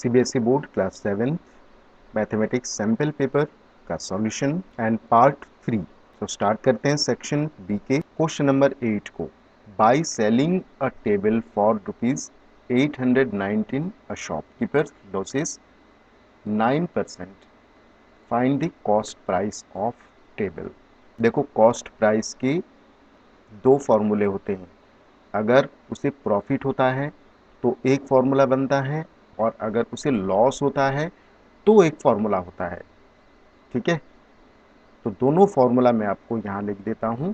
CBSE board class 7 mathematics sample paper का solution and part 3। तो start करते हैं सेक्शन बी के क्वेश्चन नंबर 8 को। By selling a table for ₹819 a shopkeeper losses 9%, find the cost price of table. देखो, cost price के दो फॉर्मूले होते हैं। अगर उसे प्रॉफिट होता है तो एक फॉर्मूला बनता है, और अगर उसे लॉस होता है तो एक फॉर्मूला होता है। ठीक है, तो दोनों फॉर्मूला मैं आपको यहाँ लिख देता हूँ।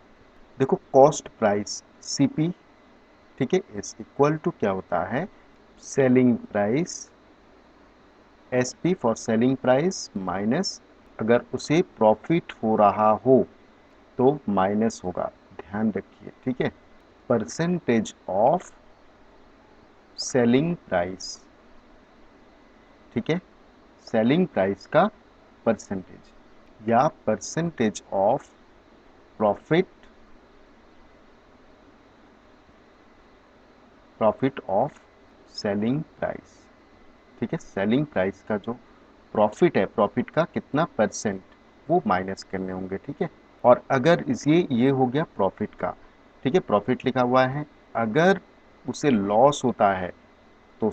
देखो, कॉस्ट प्राइस सीपी, ठीक है, इज इक्वल टू क्या होता है, selling price, SP for selling price minus, अगर उसे प्रॉफिट हो रहा हो तो माइनस होगा, ध्यान रखिए। ठीक है, परसेंटेज ऑफ सेलिंग प्राइस। ठीक है, सेलिंग प्राइस का परसेंटेज या percentage of profit of selling price. ठीक है, सेलिंग प्राइस का जो प्रॉफिट है, प्रॉफिट का कितना परसेंट, वो माइनस करने होंगे। ठीक है, और अगर ये हो गया प्रॉफिट का। ठीक है, प्रॉफिट लिखा हुआ है। अगर उसे लॉस होता है तो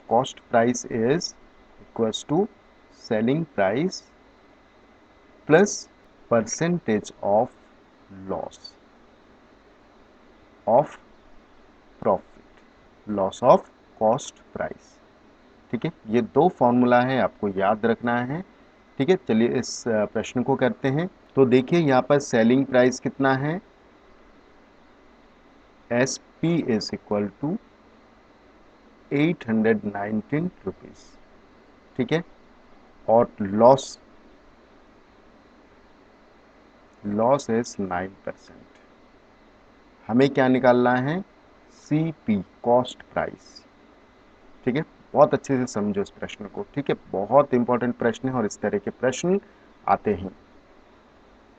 cost price is equals to selling price plus percentage of loss of profit, loss of cost price. ठीक है, ये दो फॉर्मूला है, आपको याद रखना है। ठीक है, चलिए इस प्रश्न को करते हैं। तो देखिए, यहाँ पर सेलिंग प्राइस कितना है, S P is equal to 819 rupees. ठीक है, और लॉस इज 9%। हमें क्या निकालना है, सी पी, कॉस्ट प्राइस। ठीक है, बहुत अच्छे से समझो इस प्रश्न को। ठीक है, बहुत इंपॉर्टेंट प्रश्न है और इस तरह के प्रश्न आते हैं।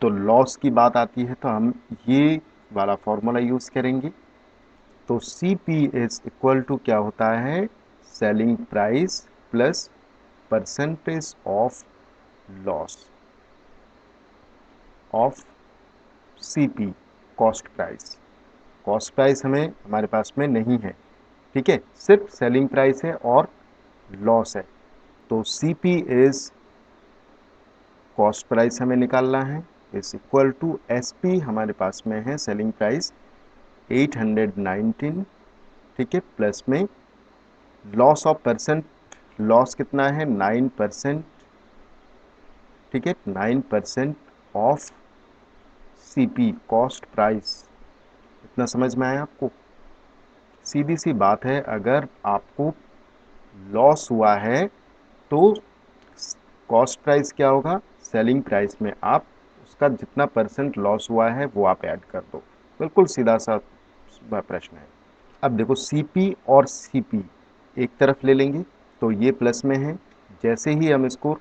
तो लॉस की बात आती है तो हम ये वाला फॉर्मूला यूज करेंगे। तो C P is equal to क्या होता है, selling price plus percentage of loss of C P, cost price. Cost price हमारे पास में नहीं है। ठीक है, सिर्फ सेलिंग प्राइस है और लॉस है। तो C P is, cost price हमें निकालना है, is equal to S P हमारे पास में है सेलिंग प्राइस 819। ठीक है, प्लस में लॉस ऑफ परसेंट, लॉस कितना है 9%। ठीक है, 9% ऑफ सीपी, कॉस्ट प्राइस। इतना समझ में आया आपको? सीधी सी बात है, अगर आपको लॉस हुआ है तो कॉस्ट प्राइस क्या होगा, सेलिंग प्राइस में आप उसका जितना परसेंट लॉस हुआ है वो आप ऐड कर दो। बिल्कुल सीधा सा प्रश्न है। अब देखो, सीपी और सीपी एक तरफ ले लेंगे तो ये प्लस में है। जैसे ही हम इसको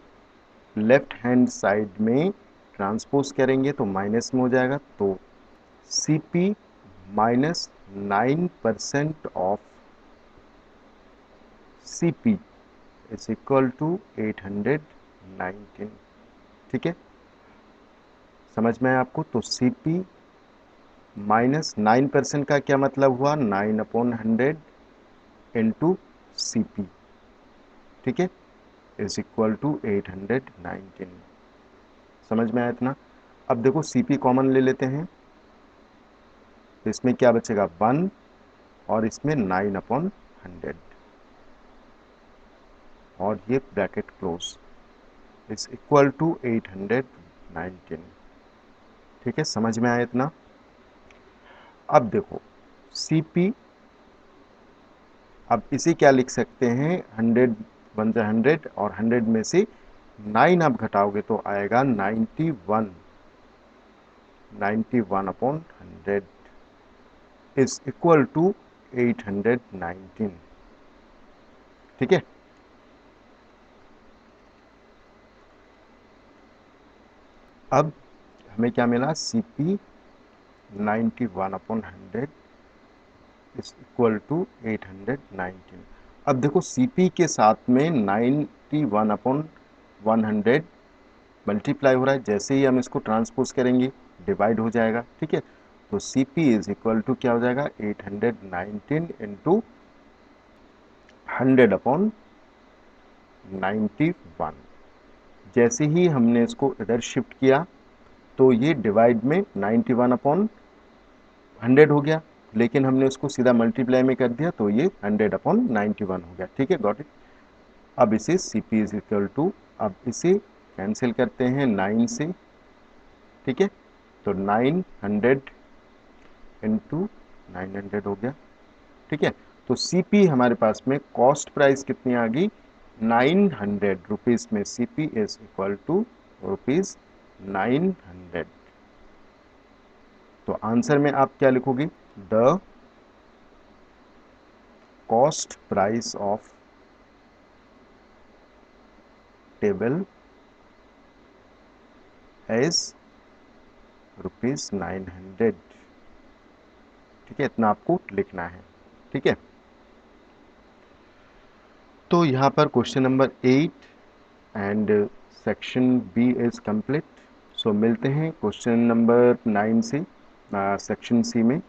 लेफ्ट हैंड साइड में ट्रांसपोज करेंगे तो माइनस में हो जाएगा। तो CP minus 9% of CP is equal to 819। ठीक है, समझ में आया आपको? तो सीपी माइनस 9% का क्या मतलब हुआ, 9/100 इंटू सीपी। ठीक है, इज इक्वल टू 819। समझ में आया इतना? अब देखो, सीपी कॉमन ले लेते हैं तो इसमें क्या बचेगा, 1, और इसमें 9/100, और ये bracket close, is equal to 819। ठीक है, समझ में आया इतना? अब देखो, सीपी, अब इसे क्या लिख सकते हैं, 100 बन जाए 100, और 100 में से 9 आप घटाओगे तो आएगा 91, 91/100 इज इक्वल टू 819। ठीक है, अब हमें क्या मिला, सीपी 91/100 इज इक्वल टू 819। अब देखो सीपी के साथ में 91/100 मल्टीप्लाई हो रहा है, जैसे ही हम इसको ट्रांसपोज करेंगे डिवाइड हो जाएगा, ठीक है। तो सीपी इज इक्वल टू क्या हो जाएगा, 819 इंटू 100/91। जैसे ही हमने इसको इधर शिफ्ट किया तो ये डिवाइड में 91/100 हो गया, लेकिन हमने उसको सीधा मल्टीप्लाई में कर दिया तो ये 100/91 हो गया, ठीक है, गॉट इट। अब इसे Cp इज इक्वल टू, अब इसे कैंसिल करते हैं 9 से, ठीक है। तो 900 इंटू 900 हो गया, ठीक है। तो Cp हमारे पास में कॉस्ट प्राइस कितनी आ गई, 900 रुपीज में Cp इज इक्वल टू ₹900। तो आंसर में आप क्या लिखोगे, the cost price of table is ₹900, ठीक है, इतना आपको लिखना है, ठीक है। तो यहाँ पर question number 8 and section B is complete. So मिलते हैं क्वेश्चन नंबर 9 से सेक्शन सी में।